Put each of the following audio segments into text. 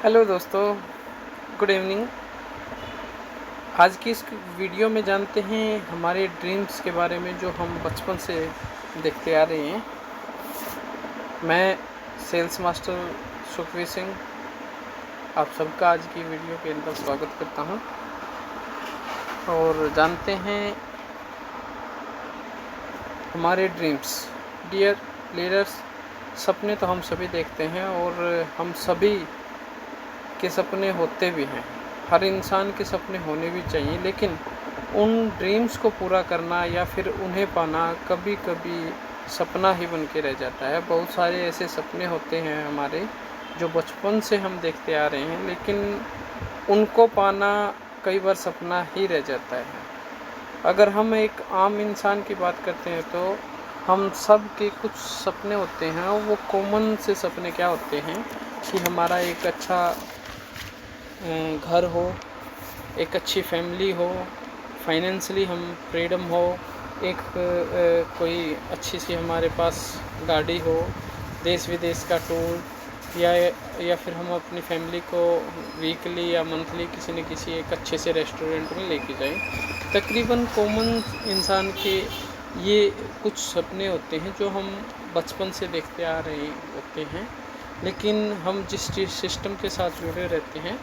Hello दोस्तों, good evening. आज की इस वीडियो में जानते हैं हमारे ड्रीम्स के बारे में जो हम बचपन से देखते आ रहे हैं। मैं सेल्स मास्टर सुखवीर सिंह आप सबका आज की वीडियो के अंदर स्वागत करता हूं और जानते हैं हमारे ड्रीम्स। डियर लीडर्स, सपने तो हम सभी देखते हैं और हम सभी के सपने होते भी हैं। हर इंसान के सपने होने भी चाहिए, लेकिन उन ड्रीम्स को पूरा करना या फिर उन्हें पाना कभी कभी सपना ही बन के रह जाता है। बहुत सारे ऐसे सपने होते हैं हमारे जो बचपन से हम देखते आ रहे हैं, लेकिन उनको पाना कई बार सपना ही रह जाता है। अगर हम एक आम इंसान की बात करते हैं तो हम सब के कुछ सपने होते हैं और वो कॉमन से सपने क्या होते हैं कि हमारा एक अच्छा घर हो, एक अच्छी फैमिली हो, फाइनेंशियली हम फ्रीडम हो, एक कोई अच्छी सी हमारे पास गाड़ी हो, देश विदेश का टूर, या फिर हम अपनी फैमिली को वीकली या मंथली किसी न किसी एक अच्छे से रेस्टोरेंट में लेके जाएं। तकरीबन कॉमन इंसान के ये कुछ सपने होते हैं जो हम बचपन से देखते आ रहे होते हैं, लेकिन हम जिस सिस्टम के साथ जुड़े रहते हैं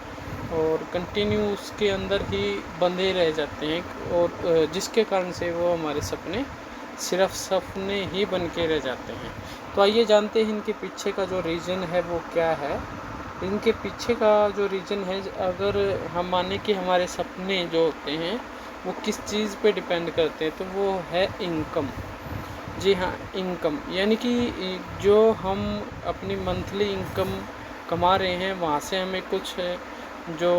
और कंटिन्यू उसके अंदर ही बंधे रह जाते हैं और जिसके कारण से वो हमारे सपने सिर्फ सपने ही बन के रह जाते हैं। तो आइए जानते हैं इनके पीछे का जो रीज़न है वो क्या है। इनके पीछे का जो रीज़न है, अगर हम माने कि हमारे सपने जो होते हैं वो किस चीज़ पे डिपेंड करते हैं, तो वो है इनकम। जी हाँ, इनकम यानी कि जो हम अपनी मंथली इनकम कमा रहे हैं वहाँ से हमें कुछ जो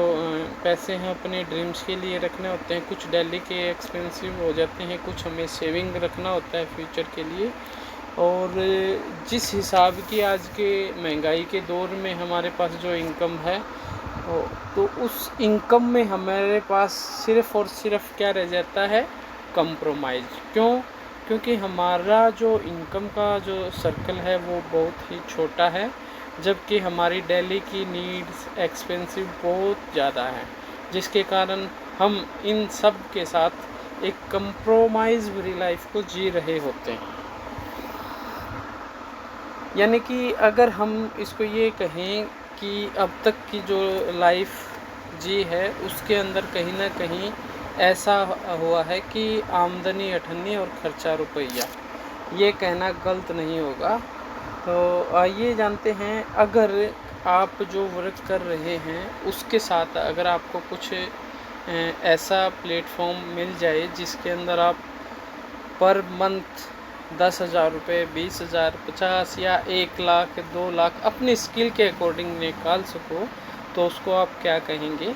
पैसे हैं अपने ड्रीम्स के लिए रखने होते हैं। कुछ डेली के एक्सपेंसिव हो जाते हैं, कुछ हमें सेविंग रखना होता है फ्यूचर के लिए। और जिस हिसाब की आज के महंगाई के दौर में हमारे पास जो इनकम है, तो उस इनकम में हमारे पास सिर्फ़ और सिर्फ क्या रह जाता है, कंप्रोमाइज़। क्यों? क्योंकि हमारा जो इनकम का जो सर्कल है वो बहुत ही छोटा है, जबकि हमारी डेली की नीड्स एक्सपेंसिव बहुत ज़्यादा है, जिसके कारण हम इन सब के साथ एक कंप्रोमाइज़ भरी लाइफ को जी रहे होते हैं। यानी कि अगर हम इसको ये कहें कि अब तक की जो लाइफ जी है उसके अंदर कहीं ना कहीं ऐसा हुआ है कि आमदनी अठन्नी और खर्चा रुपया, ये कहना गलत नहीं होगा। तो आइए जानते हैं, अगर आप जो वर्क कर रहे हैं उसके साथ अगर आपको कुछ ऐसा प्लेटफॉर्म मिल जाए जिसके अंदर आप पर मंथ 10,000 रुपये, 20,000, 50 या 1 लाख 2 लाख अपनी स्किल के अकॉर्डिंग निकाल सको, तो उसको आप क्या कहेंगे?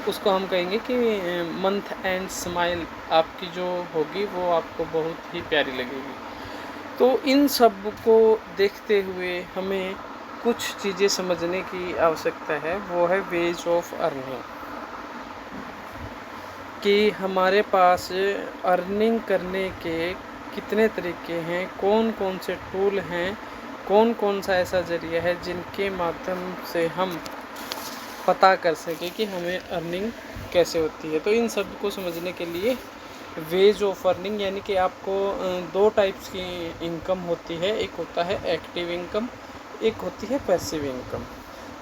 उसको हम कहेंगे कि मंथ एंड स्माइल आपकी जो होगी वो आपको बहुत ही प्यारी लगेगी। तो इन सब को देखते हुए हमें कुछ चीज़ें समझने की आवश्यकता है, वो है वेज ऑफ अर्निंग। कि हमारे पास अर्निंग करने के कितने तरीके हैं, कौन कौन से टूल हैं, कौन कौन सा ऐसा ज़रिया है जिनके माध्यम से हम पता कर सकें कि हमें अर्निंग कैसे होती है। तो इन सब को समझने के लिए वेज ऑफ अर्निंग, यानी कि आपको दो टाइप्स की इनकम होती है। एक होता है एक्टिव इनकम, एक होती है पैसिव इनकम।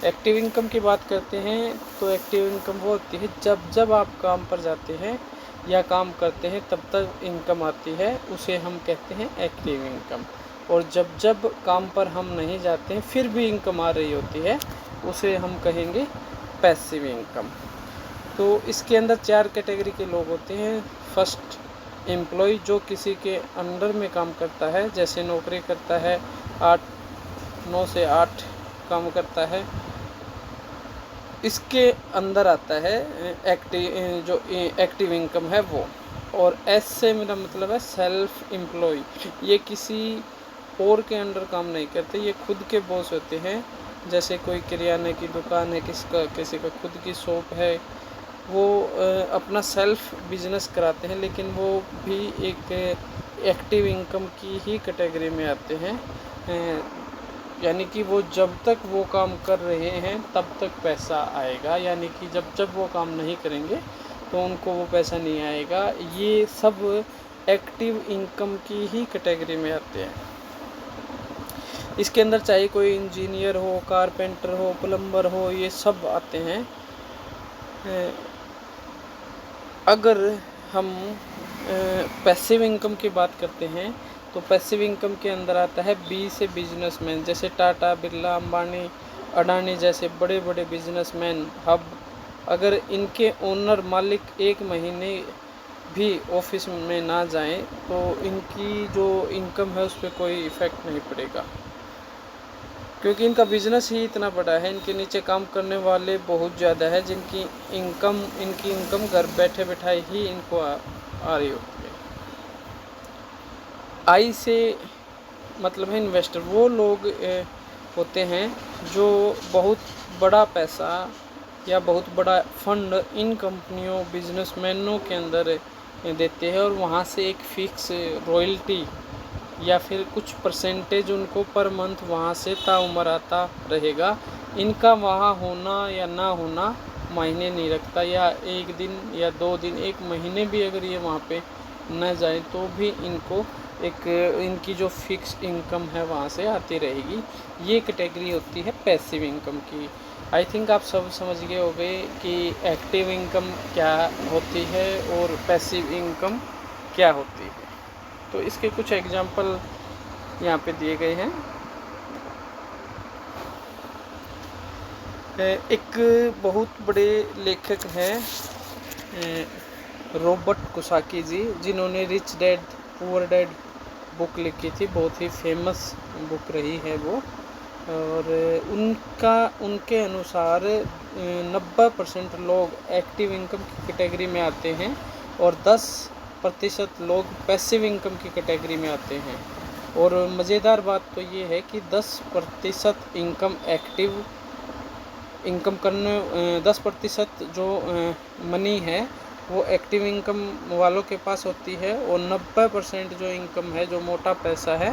एक्टिव इनकम की बात करते हैं तो एक्टिव इनकम वो होती है जब जब आप काम पर जाते हैं या काम करते हैं तब तक इनकम आती है, उसे हम कहते हैं एक्टिव इनकम। और जब जब काम पर हम नहीं जाते हैं फिर भी इनकम आ रही होती है, उसे हम कहेंगे पैसिव इनकम। तो इसके अंदर 4 कैटेगरी के लोग होते हैं। फर्स्ट, एम्प्लॉय, जो किसी के अंडर में काम करता है, जैसे नौकरी करता है, 9 से 8 काम करता है, इसके अंदर आता है एक्टिव इनकम है वो। और एस से मेरा मतलब है सेल्फ एम्प्लॉय, ये किसी और के अंडर काम नहीं करते, ये खुद के बॉस होते हैं। जैसे कोई किराने की दुकान है, किसी का खुद की शॉप है, वो अपना सेल्फ बिजनेस कराते हैं, लेकिन वो भी एक एक्टिव इनकम की ही कैटेगरी में आते हैं। यानी कि वो जब तक वो काम कर रहे हैं तब तक पैसा आएगा, यानी कि जब जब वो काम नहीं करेंगे तो उनको वो पैसा नहीं आएगा। ये सब एक्टिव इनकम की ही कैटेगरी में आते हैं। इसके अंदर चाहे कोई इंजीनियर हो, कारपेंटर हो, प्लम्बर हो, ये सब आते हैं। अगर हम पैसिव इनकम की बात करते हैं तो पैसिव इनकम के अंदर आता है बी से बिजनेसमैन, जैसे टाटा, बिरला, अंबानी, अडानी जैसे बड़े बड़े बिजनेसमैन, हब, अगर इनके ओनर मालिक एक महीने भी ऑफिस में ना जाएं तो इनकी जो इनकम है उस पर कोई इफ़ेक्ट नहीं पड़ेगा, क्योंकि इनका बिजनेस ही इतना बड़ा है। इनके नीचे काम करने वाले बहुत ज़्यादा है जिनकी इनकम घर बैठे बैठाए ही इनको आ रही होती है। आई से मतलब है इन्वेस्टर, वो लोग होते हैं जो बहुत बड़ा पैसा या बहुत बड़ा फंड इन कंपनियों, बिजनेसमैनों के अंदर देते हैं और वहाँ से एक फिक्स रॉयल्टी या फिर कुछ परसेंटेज उनको पर मंथ वहाँ से ताउम्र आता रहेगा। इनका वहाँ होना या ना होना मायने नहीं रखता, या एक दिन या 2 दिन, 1 महीने भी अगर ये वहाँ पे न जाए तो भी इनको एक इनकी जो फिक्स इनकम है वहाँ से आती रहेगी। ये कैटेगरी होती है पैसिव इनकम की। आई थिंक आप सब समझ गए होंगे कि एक्टिव इनकम क्या होती है और पैसिव इनकम क्या होती है। तो इसके कुछ एग्जाम्पल यहाँ पे दिए गए हैं। एक बहुत बड़े लेखक हैं रॉबर्ट कियोसाकी जी, जिन्होंने rich dad poor dad book लिखी थी, बहुत ही फेमस बुक रही है वो। और उनके अनुसार 90% लोग एक्टिव इनकम की कैटेगरी में आते हैं और 10% लोग पैसिव इनकम की कैटेगरी में आते हैं। और मज़ेदार बात तो ये है कि 10% इनकम एक्टिव इनकम करने 10% जो मनी है वो एक्टिव इनकम वालों के पास होती है और 90% जो इनकम है, जो मोटा पैसा है,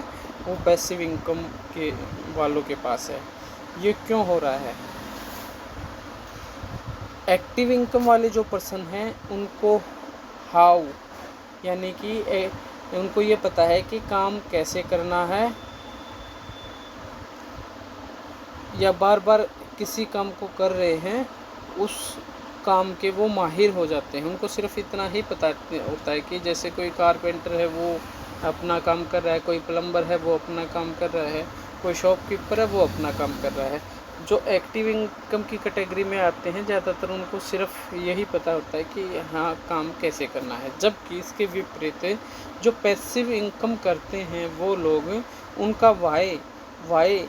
वो पैसिव इनकम के वालों के पास है। ये क्यों हो रहा है? एक्टिव इनकम वाले जो पर्सन हैं उनको हाउ, यानी कि उनको ये पता है कि काम कैसे करना है, या बार बार किसी काम को कर रहे हैं उस काम के वो माहिर हो जाते हैं। उनको सिर्फ इतना ही पता होता है कि जैसे कोई कारपेंटर है वो अपना काम कर रहा है, कोई प्लम्बर है वो अपना काम कर रहा है, कोई शॉपकीपर है वो अपना काम कर रहा है। जो एक्टिव इनकम की कैटेगरी में आते हैं ज़्यादातर उनको सिर्फ यही पता होता है कि हाँ काम कैसे करना है। जबकि इसके विपरीत जो पैसिव इनकम करते हैं वो लोग, उनका वाई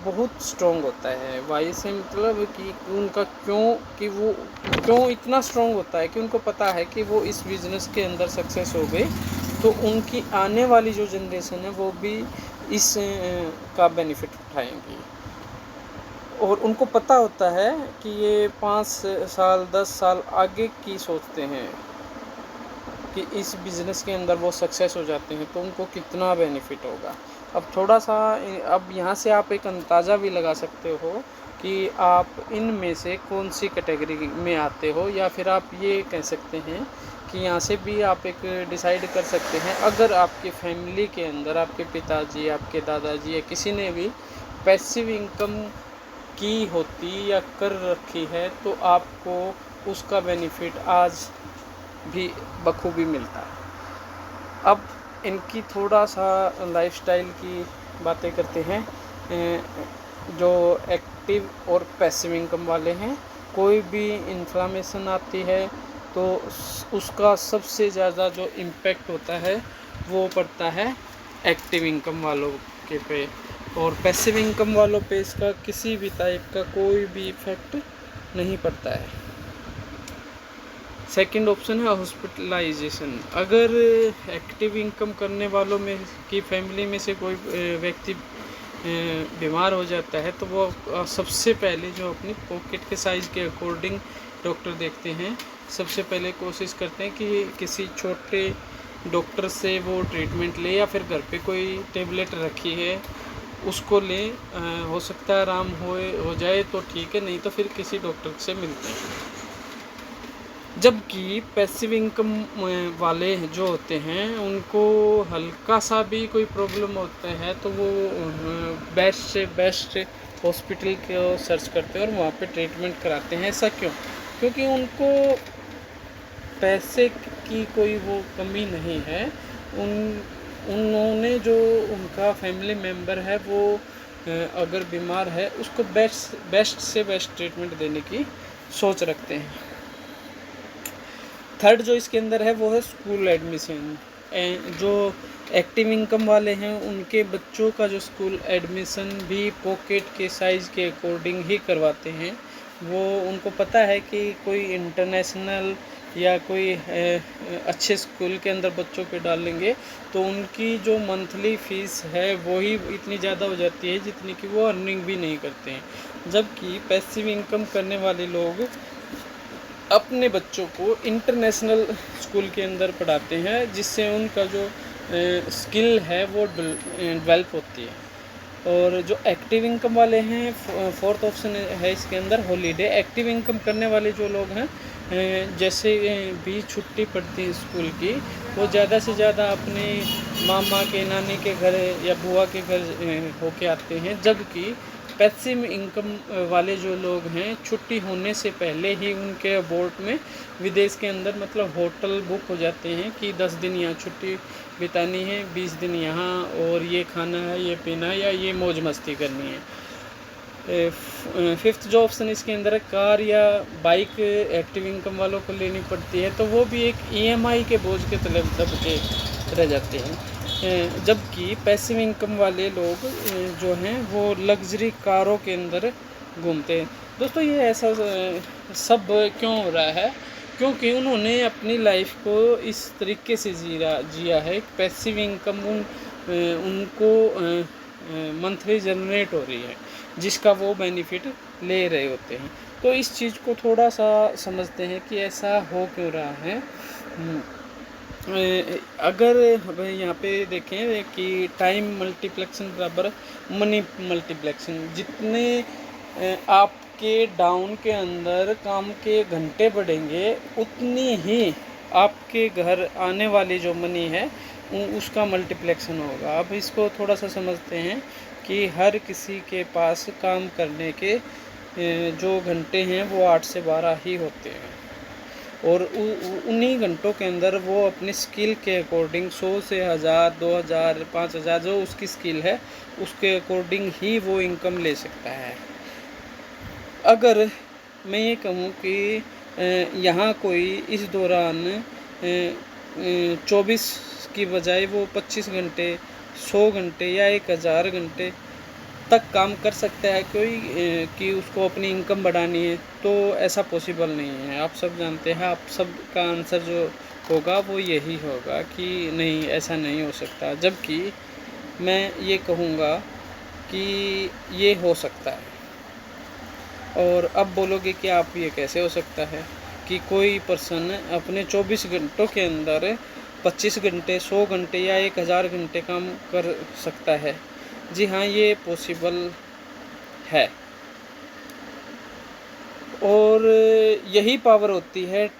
बहुत स्ट्रॉन्ग होता है। वाई से मतलब कि उनका क्यों इतना स्ट्रॉन्ग होता है कि उनको पता है कि वो इस बिज़नेस के अंदर सक्सेस हो गए तो उनकी आने वाली जो जनरेशन है वो भी इस का बेनिफिट उठाएंगी। और उनको पता होता है कि ये 5 साल 10 साल आगे की सोचते हैं कि इस बिज़नेस के अंदर वो सक्सेस हो जाते हैं तो उनको कितना बेनिफिट होगा। अब थोड़ा सा अब यहाँ से आप एक अंदाज़ा भी लगा सकते हो कि आप इनमें से कौन सी कैटेगरी में आते हो, या फिर आप ये कह सकते हैं कि यहाँ से भी आप एक डिसाइड कर सकते हैं। अगर आपके फैमिली के अंदर आपके पिताजी, आपके दादाजी या किसी ने भी पैसिव इनकम की होती या कर रखी है तो आपको उसका बेनिफिट आज भी बखूबी मिलता है। अब इनकी थोड़ा सा लाइफस्टाइल की बातें करते हैं। जो एक्टिव और पैसिव इनकम वाले हैं, कोई भी इन्फ्लेमेशन आती है तो उसका सबसे ज़्यादा जो इम्पैक्ट होता है वो पड़ता है एक्टिव इनकम वालों के पे, और पैसिव इनकम वालों पे इसका किसी भी टाइप का कोई भी इफेक्ट नहीं पड़ता है। सेकंड ऑप्शन है हॉस्पिटलाइजेशन। अगर एक्टिव इनकम करने वालों में की फैमिली में से कोई व्यक्ति बीमार हो जाता है तो वो सबसे पहले जो अपनी पॉकेट के साइज़ के अकॉर्डिंग डॉक्टर देखते हैं। सबसे पहले कोशिश करते हैं कि किसी छोटे डॉक्टर से वो ट्रीटमेंट ले, या फिर घर पे कोई टेबलेट रखी है उसको लें। हो सकता है आराम हो जाए तो ठीक है, नहीं तो फिर किसी डॉक्टर से मिलते हैं। जबकि पैसिव इनकम वाले जो होते हैं उनको हल्का सा भी कोई प्रॉब्लम होता है तो वो बेस्ट से बेस्ट हॉस्पिटल को सर्च करते हैं और वहाँ पे ट्रीटमेंट कराते हैं। ऐसा क्यों? क्योंकि उनको पैसे की कोई वो कमी नहीं है। उन्होंने जो उनका फैमिली मेम्बर है वो अगर बीमार है उसको बेस्ट से बेस्ट ट्रीटमेंट देने की सोच रखते हैं। थर्ड जो इसके अंदर है वो है स्कूल एडमिशन। जो एक्टिव इनकम वाले हैं उनके बच्चों का जो स्कूल एडमिशन भी पॉकेट के साइज़ के अकॉर्डिंग ही करवाते हैं। वो उनको पता है कि कोई इंटरनेशनल या कोई अच्छे स्कूल के अंदर बच्चों को डालेंगे तो उनकी जो मंथली फ़ीस है वो ही इतनी ज़्यादा हो जाती है जितनी कि वो अर्निंग भी नहीं करते हैं। जबकि पैसिव इनकम करने वाले लोग अपने बच्चों को इंटरनेशनल स्कूल के अंदर पढ़ाते हैं जिससे उनका जो स्किल है वो डेवलप होती है। और जो एक्टिव इनकम वाले हैं, फोर्थ ऑप्शन है इसके अंदर हॉलीडे। एक्टिव इनकम करने वाले जो लोग हैं जैसे भी छुट्टी पड़ती है स्कूल की, वो ज़्यादा से ज़्यादा अपने मामा के, नानी के घर या बुआ के घर होके आते हैं। जबकि पैसिव इनकम वाले जो लोग हैं छुट्टी होने से पहले ही उनके अबॉर्ड में विदेश के अंदर मतलब होटल बुक हो जाते हैं कि 10 दिन यहाँ छुट्टी बितानी है, 20 दिन यहाँ, और ये खाना है, ये पीना है, या ये मौज मस्ती करनी है। फिफ्थ जो ऑप्शन इसके अंदर है कार या बाइक एक्टिव इनकम वालों को लेनी पड़ती है, तो वो भी एक EMI के बोझ के तले दब के रह जाते हैं। जबकि पैसिव इनकम वाले लोग जो हैं वो लग्जरी कारों के अंदर घूमते हैं। दोस्तों ये ऐसा सब क्यों हो रहा है? क्योंकि उन्होंने अपनी लाइफ को इस तरीके से जिया है। पैसिव इनकम उनको मंथली जनरेट हो रही है जिसका वो बेनिफिट ले रहे होते हैं। तो इस चीज़ को थोड़ा सा समझते हैं कि ऐसा हो क्यों रहा है। अगर यहाँ पे देखें कि टाइम मल्टीप्लेक्शन बराबर मनी मल्टीप्लेक्शन, जितने आपके डाउन के अंदर काम के घंटे बढ़ेंगे उतनी ही आपके घर आने वाली जो मनी है उसका मल्टीप्लेक्शन होगा। अब इसको थोड़ा सा समझते हैं कि हर किसी के पास काम करने के जो घंटे हैं वो 8 से 12 ही होते हैं, और उन्हीं घंटों के अंदर वो अपनी स्किल के अकॉर्डिंग 100 से 1000, 2000, 5000 जो उसकी स्किल है उसके अकॉर्डिंग ही वो इनकम ले सकता है। अगर मैं ये कहूँ कि यहाँ कोई इस दौरान 24 की बजाय वो 25 घंटे, 100 घंटे या 1000 घंटे तक काम कर सकता है कोई कि उसको अपनी इनकम बढ़ानी है, तो ऐसा पॉसिबल नहीं है। आप सब जानते हैं, आप सब का आंसर जो होगा वो यही होगा कि नहीं, ऐसा नहीं हो सकता। जबकि मैं ये कहूँगा कि ये हो सकता है। और अब बोलोगे कि आप ये कैसे हो सकता है कि कोई पर्सन अपने 24 घंटों के अंदर 25 घंटे, 100 घंटे या 1000 घंटे काम कर सकता है? जी हाँ, ये पॉसिबल है। और यही पावर होती है,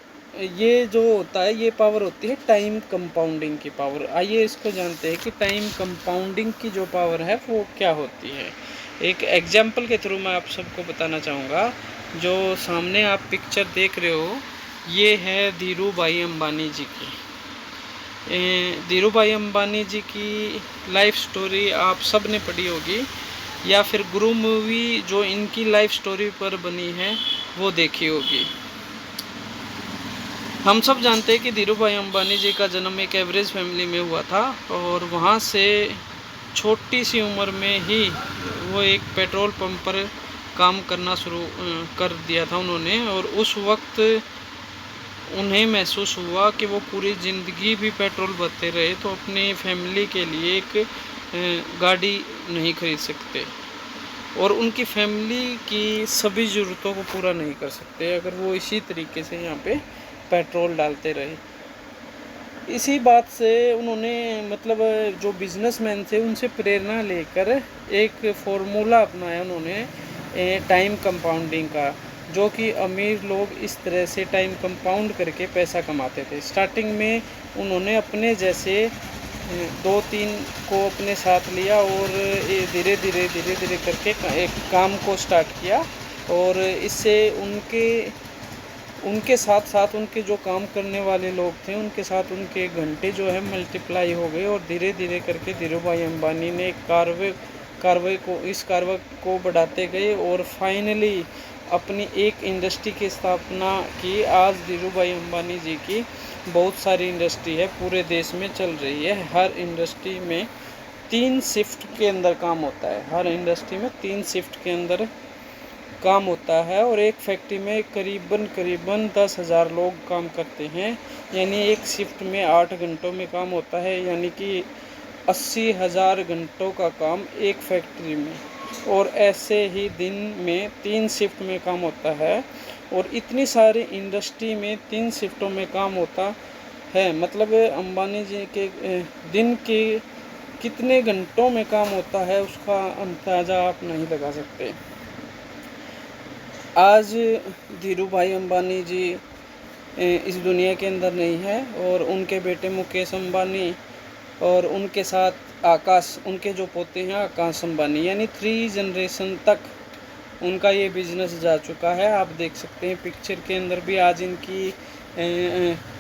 ये जो होता है ये पावर होती है टाइम कंपाउंडिंग की पावर। आइए इसको जानते हैं कि टाइम कंपाउंडिंग की जो पावर है वो क्या होती है। एक एग्जाम्पल के थ्रू मैं आप सबको बताना चाहूँगा। जो सामने आप पिक्चर देख रहे हो ये है धीरू भाई अंबानी जी की। धीरू भाई अंबानी जी की लाइफ स्टोरी आप सब ने पढ़ी होगी, या फिर गुरु मूवी जो इनकी लाइफ स्टोरी पर बनी है वो देखी होगी। हम सब जानते हैं कि धीरू भाई अंबानी जी का जन्म एक एवरेज फैमिली में हुआ था, और वहाँ से छोटी सी उम्र में ही वो एक पेट्रोल पंप पर काम करना शुरू कर दिया था उन्होंने। और उस वक्त उन्हें महसूस हुआ कि वो पूरी ज़िंदगी भी पेट्रोल भरते रहे तो अपनी फैमिली के लिए एक गाड़ी नहीं खरीद सकते, और उनकी फैमिली की सभी ज़रूरतों को पूरा नहीं कर सकते अगर वो इसी तरीके से यहाँ पे पेट्रोल डालते रहे। इसी बात से उन्होंने मतलब जो बिजनेसमैन थे उनसे प्रेरणा लेकर एक फॉर्मूला अपनाया उन्होंने टाइम कंपाउंडिंग का, जो कि अमीर लोग इस तरह से टाइम कंपाउंड करके पैसा कमाते थे। स्टार्टिंग में उन्होंने अपने जैसे 2-3 को अपने साथ लिया और धीरे धीरे करके एक काम को स्टार्ट किया, और इससे उनके साथ साथ उनके जो काम करने वाले लोग थे उनके साथ उनके घंटे जो है मल्टीप्लाई हो गए, और धीरे धीरे करके धीरू भाई अंबानी ने इस कार्रवाई को बढ़ाते गए और फाइनली अपनी एक इंडस्ट्री की स्थापना की। आज धीरू भाई अंबानी जी की बहुत सारी इंडस्ट्री है, पूरे देश में चल रही है। हर इंडस्ट्री में 3 शिफ्ट के अंदर काम होता है, हर इंडस्ट्री में 3 शिफ्ट के अंदर काम होता है, और एक फैक्ट्री में करीबन 10,000 लोग काम करते हैं। यानी एक शिफ्ट में 8 घंटों में काम होता है, यानी कि 80,000 घंटों का काम एक फैक्ट्री में, और ऐसे ही दिन में 3 शिफ्ट में काम होता है। और इतनी सारी इंडस्ट्री में 3 शिफ्टों में काम होता है, मतलब अंबानी जी के दिन के कितने घंटों में काम होता है उसका अंदाज़ा आप नहीं लगा सकते। आज धीरू भाई अंबानी जी इस दुनिया के अंदर नहीं है, और उनके बेटे मुकेश अंबानी और उनके साथ उनके जो पोते हैं आकाश अंबानी, यानी 3 जनरेशन तक उनका ये बिज़नेस जा चुका है। आप देख सकते हैं पिक्चर के अंदर भी आज इनकी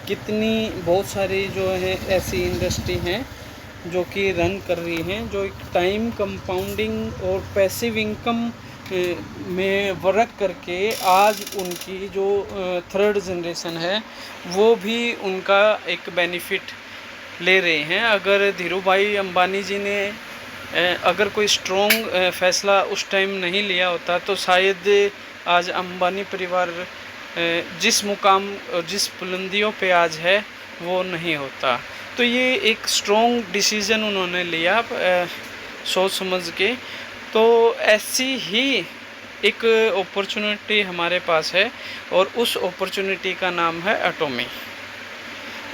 कितनी बहुत सारी जो है ऐसी इंडस्ट्री हैं जो कि रन कर रही हैं, जो एक टाइम कंपाउंडिंग और पैसिव इनकम में वर्क करके आज उनकी जो 3rd जनरेशन है वो भी उनका एक बेनिफिट ले रहे हैं। अगर धीरू भाई अंबानी जी ने अगर कोई स्ट्रॉन्ग फैसला उस टाइम नहीं लिया होता तो शायद आज अंबानी परिवार जिस मुकाम और जिस बुलंदियों पे आज है वो नहीं होता। तो ये एक स्ट्रॉन्ग डिसीज़न उन्होंने लिया सोच समझ के। तो ऐसी ही एक अपॉर्चुनिटी हमारे पास है, और उस अपॉर्चुनिटी का नाम है एटॉमी।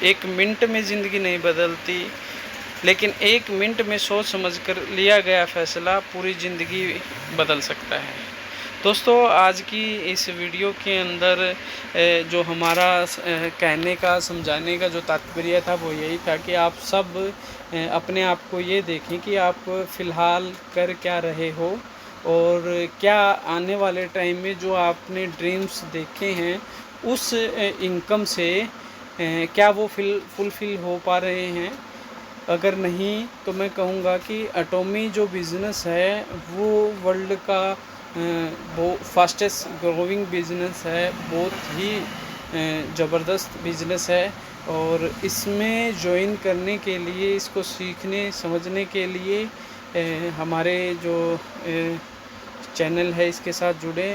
1 मिनट में ज़िंदगी नहीं बदलती, लेकिन 1 मिनट में सोच समझ कर लिया गया फैसला पूरी ज़िंदगी बदल सकता है। दोस्तों, आज की इस वीडियो के अंदर जो हमारा कहने का समझाने का जो तात्पर्य था वो यही था कि आप सब अपने आप को ये देखें कि आप फ़िलहाल कर क्या रहे हो, और क्या आने वाले टाइम में जो आपने ड्रीम्स देखे हैं उस इनकम से क्या वो फुलफ़िल हो पा रहे हैं। अगर नहीं तो मैं कहूँगा कि एटॉमी जो बिज़नेस है वो वर्ल्ड का वो फास्टेस्ट ग्रोइंग बिज़नेस है, बहुत ही ज़बरदस्त बिज़नेस है। और इसमें ज्वाइन करने के लिए, इसको सीखने समझने के लिए हमारे जो चैनल है इसके साथ जुड़े।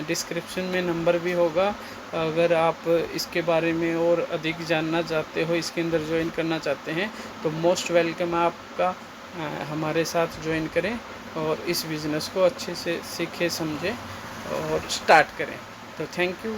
डिस्क्रिप्शन में नंबर भी होगा, अगर आप इसके बारे में और अधिक जानना चाहते हो, इसके अंदर ज्वाइन करना चाहते हैं तो मोस्ट वेलकम आपका हमारे साथ ज्वाइन करें और इस बिज़नेस को अच्छे से सीखें समझें और स्टार्ट करें। तो थैंक यू।